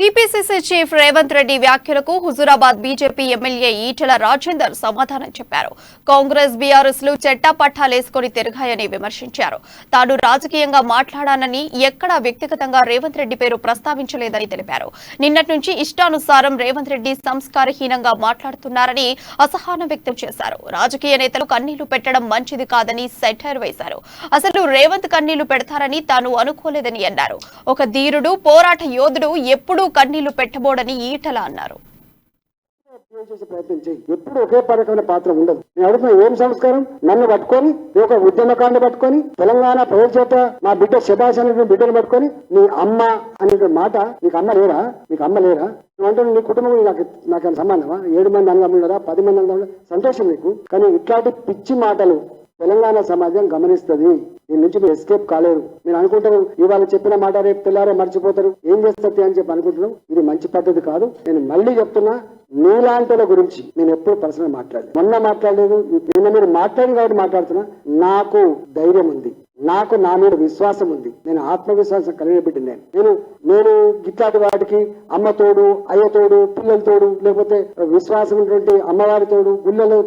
TPCC chief Revanth Reddy వ్యాఖ్యలకు Huzurabad BJP MLA Etela Rajender సమాధానం చెప్పారు. కాంగ్రెస్ బీఆర్ఎస్ లు చెట్టాపట్టాలేసుకుని తిరిగాయని విమర్శించారు. తాను రాజకీయంగా మాట్లాడానని ఎక్కడా వ్యక్తిగతంగా రేవంత్ రెడ్డి పేరు ప్రస్తావించలేదని తెలిపారు. నిన్నటి నుంచి ఇష్టానుసారం రేవంత్ రెడ్డి సంస్కారహీనంగా మాట్లాడుతున్నారని అసహనం వ్యక్తం చేశారు. రాజకీయ నేతలు కన్నీళ్లు పెట్టడం మంచిది కాదని సెటైర్ వేశారు. అసలు రేవంత్ కన్నీళ్లు పెడతారని తాను అనుకోలేదని అన్నారు. ఒక ధీరుడు పోరాట యోధుడు ఎప్పుడూ కన్నీళ్లు పెట్టబోడని ఈటల అన్నారు. ఎప్పుడు ఒకే పరకమైన పాత్ర ఉండదు. నేను అడుగుతున్నా, ఏం సంస్కారం? నన్ను పట్టుకొని ఒక ఉద్యమకాండ పట్టుకొని తెలంగాణ ప్రజల చేత మా బిడ్డ శభాష్ అనే బిడ్డను పట్టుకొని నీ అమ్మ అనే మాట, నీకు అమ్మ లేరా? నీకు అమ్మ లేరా? అంటే నీ కుటుంబం నాకు సంబంధమా? 7 మంది అన్నదమ్ములరా, 10 మంది అన్నదమ్ములు, సంతోషం నీకు. కానీ ఇట్లాంటి పిచ్చి మాటలు తెలంగాణ సమాజం గమనిస్తుంది. దీని నుంచి మీరు ఎస్కేప్ కాలేరు. మీరు అనుకుంటారు ఇవాళ చెప్పిన మాట రేపు తెల్లారే మర్చిపోతారు, ఏం చేస్తుంది అని చెప్పి అనుకుంటున్నాం. ఇది మంచి పద్ధతి కాదు. నేను మళ్ళీ చెప్తున్నా, నీలాంటి గురించి నేను ఎప్పుడు పర్సనల్ మాట్లాడలేదు, మొన్న మాట్లాడలేదు, నిన్న మీరు మాట్లాడి కాబట్టి మాట్లాడుతున్నా. నాకు ధైర్యం ఉంది, నాకు నా మీద విశ్వాసం ఉంది. నేను ఆత్మవిశ్వాసం కలిగిన బిడ్డ. నేను గిట్లాంటి వాటికి అమ్మ తోడు, అయ్య తోడు, పిల్లల తోడు, లేకపోతే విశ్వాసం ఉన్నటువంటి అమ్మవారి తోడు, గుళ్ళలో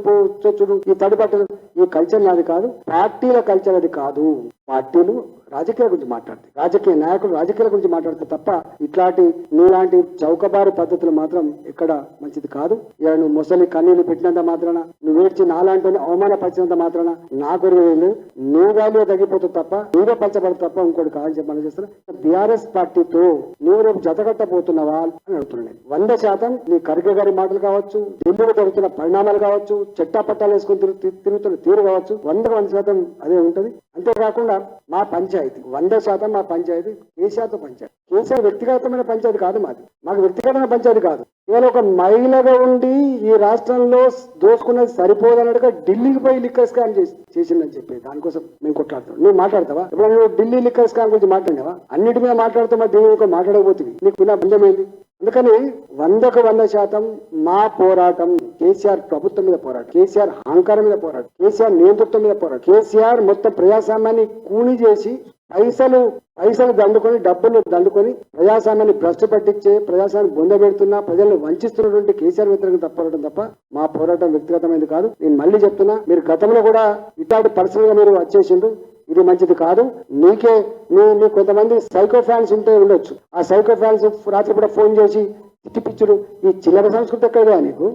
చొచ్చుడు, ఈ తడిబట్టలు, ఈ కల్చర్ నాది కాదు. పార్టీల కల్చర్ అది కాదు. పార్టీలు రాజకీయాల గురించి మాట్లాడతాయి, రాజకీయ నాయకులు రాజకీయాల గురించి మాట్లాడతారు తప్ప ఇట్లాంటి నీలాంటి చౌకబారు పద్ధతులు మాత్రం ఎక్కడ మంచిది కాదు. ఇలా నువ్వు ముసలి కన్నీళ్లు పెట్టినంత మాత్రాన, నువ్వు ఏడ్చి నాలాంటి అవమానపరిచినంత మాత్రాన నా కొరకు నీ వాల్యూ తగ్గిపోతుంది తప్ప, నీవే పంచబడదు తప్ప ఇంకోటి కాదని చెప్పి మనం చేస్తున్నా. బీఆర్ఎస్ పార్టీతో నువ్వు రేపు జతగట్టబోతున్నావా అని అడుగుతున్నాను. 100% నీ ఖర్గే గారి మాటలు కావచ్చు, ఢిల్లీలో జరుగుతున్న పరిణామాలు కావచ్చు, చట్టాపట్టాలు వేసుకుని తిరుగుతున్న తీరు కావచ్చు, 100% అదే ఉంటది. అంతేకాకుండా మా పంచాయతీ 100% మా పంచాయతీ కేసీఆర్తో పంచాయతీ. కేసీఆర్ వ్యక్తిగతమైన పంచాయతీ కాదు మాది, మాకు వ్యక్తిగతమైన పంచాయతీ కాదు. ఇవాళ ఒక మహిళగా ఉండి ఈ రాష్ట్రంలో దోసుకున్నది సరిపోదన్నట్టుగా ఢిల్లీకి పోయి లిక్కర్ స్కామ్ చేసిందని చెప్పి దానికోసం మేము కొట్లాడతాం. నువ్వు మాట్లాడతావా? ఇప్పుడు నువ్వు ఢిల్లీ లిక్కర్ స్కామ్ గురించి మాట్లాడినావా? అన్నిటి మీద మాట్లాడుతూ మరి దీని మాట్లాడకపోతుంది, నీకు నా బంధమైంది. అందుకని 100% మా పోరాటం కేసీఆర్ ప్రభుత్వం మీద పోరాటం, కేసీఆర్ అహంకారం మీద పోరాటం, కేసీఆర్ నియంతృత్వం మీద పోరాటం. కేసీఆర్ మొత్తం ప్రజాస్వామ్యాన్ని కూని చేసి పైసలు దండుకొని, డబ్బులు దండుకొని ప్రజాస్వామ్యాన్ని భ్రష్టు పట్టించే, ప్రజాస్వామ్యాన్ని బొందబెడుతున్నా, ప్రజలను వంచిస్తున్నటువంటి కేసీఆర్ వ్యతిరేకంగా తప్పడం తప్ప మా పోరాటం వ్యక్తిగతమైనది కాదు. నేను మళ్ళీ చెప్తున్నా, మీరు గతంలో కూడా ఇట్లాంటి పర్సనల్ గా మీరు వచ్చేసిండ్రు. ఇది మంచిది కాదు. నీ కొంతమంది సైకో ఫ్యాన్స్ ఉంటే ఉండొచ్చు. ఆ సైకో ఫ్యాన్స్ రాత్రి కూడా ఫోన్ చేసి తిట్టిపిచ్చుడు. ఈ చిల్లర సంస్కృతి ఎక్కడిదా నీకు?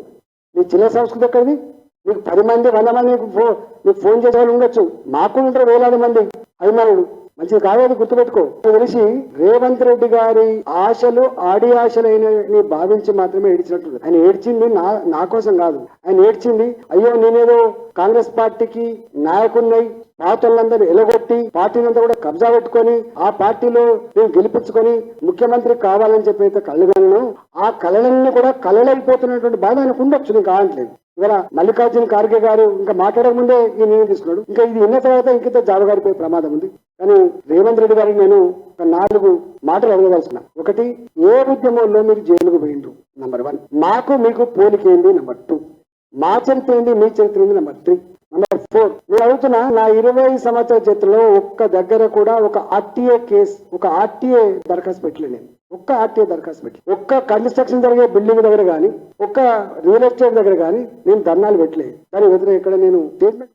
నీ చిల్లర సంస్కృతి ఎక్కడిది? నీకు 10 మంది 100 మంది నీకు ఫోన్ చేసే వాళ్ళు ఉండొచ్చు, మాకు ఉంటారు వేలాది మంది అభిమానులు. మంచిది కాదు, అది గుర్తుపెట్టుకో. తెలిసి రేవంత్ రెడ్డి గారి ఆశలు ఆడి ఆశలైన భావించి మాత్రమే ఏడ్చినట్టు. ఆయన ఏడ్చింది నా కోసం కాదు. ఆయన ఏడ్చింది, అయ్యో నేనేదో కాంగ్రెస్ పార్టీకి నాయకున్నై పార్టీలందరూ ఎలగొట్టి పార్టీలంతా కూడా కబ్జా పెట్టుకొని ఆ పార్టీలో నేను గెలిపించుకొని ముఖ్యమంత్రి కావాలని చెప్పి అయితే కళ్ళగలను, ఆ కళలన్నీ కూడా కళలైపోతున్నటువంటి బాధ ఆయనకు ఉండొచ్చు. నేను కావట్లేదు. ఇవాళ మల్లికార్జున ఖార్గే గారు ఇంకా మాట్లాడక ముందే ఈ నిర్ణయం తీసుకున్నాడు. ఇంకా ఇది విన్న తర్వాత ఇంకింత జాబగారిపోయే ప్రమాదం ఉంది. కానీ రేవంత్ రెడ్డి గారికి నేను ఒక 4 మాటలు అడగదలుచున్నా. ఒకటి, ఏ ఉద్యమంలో మీరు జైలుకు పోయిండ్రు? నంబర్ 1. మాకు మీకు పోలికేంది? నంబర్ 2. మా చరిత్ర ఏంది, మీ చరిత్ర ఏంది? నంబర్ 3. నంబర్ 4, నేను అడుగుతున్నా, నా 20 సంవత్సరాల చరిత్రలో ఒక్క దగ్గర కూడా ఒక ఆర్టీఏ కేసు, ఒక ఆర్టీఏ దరఖాస్తు పెట్టలేదు. నేను ఒక్క ఆర్టీఏ దరఖాస్తు పెట్టి, ఒక్క కన్స్ట్రక్షన్ జరిగే బిల్డింగ్ దగ్గర కానీ, ఒక్క రియల్ ఎస్టేట్ దగ్గర కానీ నేను ధర్నాలు పెట్టలేదు. కానీ వదిలే ఇక్కడ నేను స్టేట్మెంట్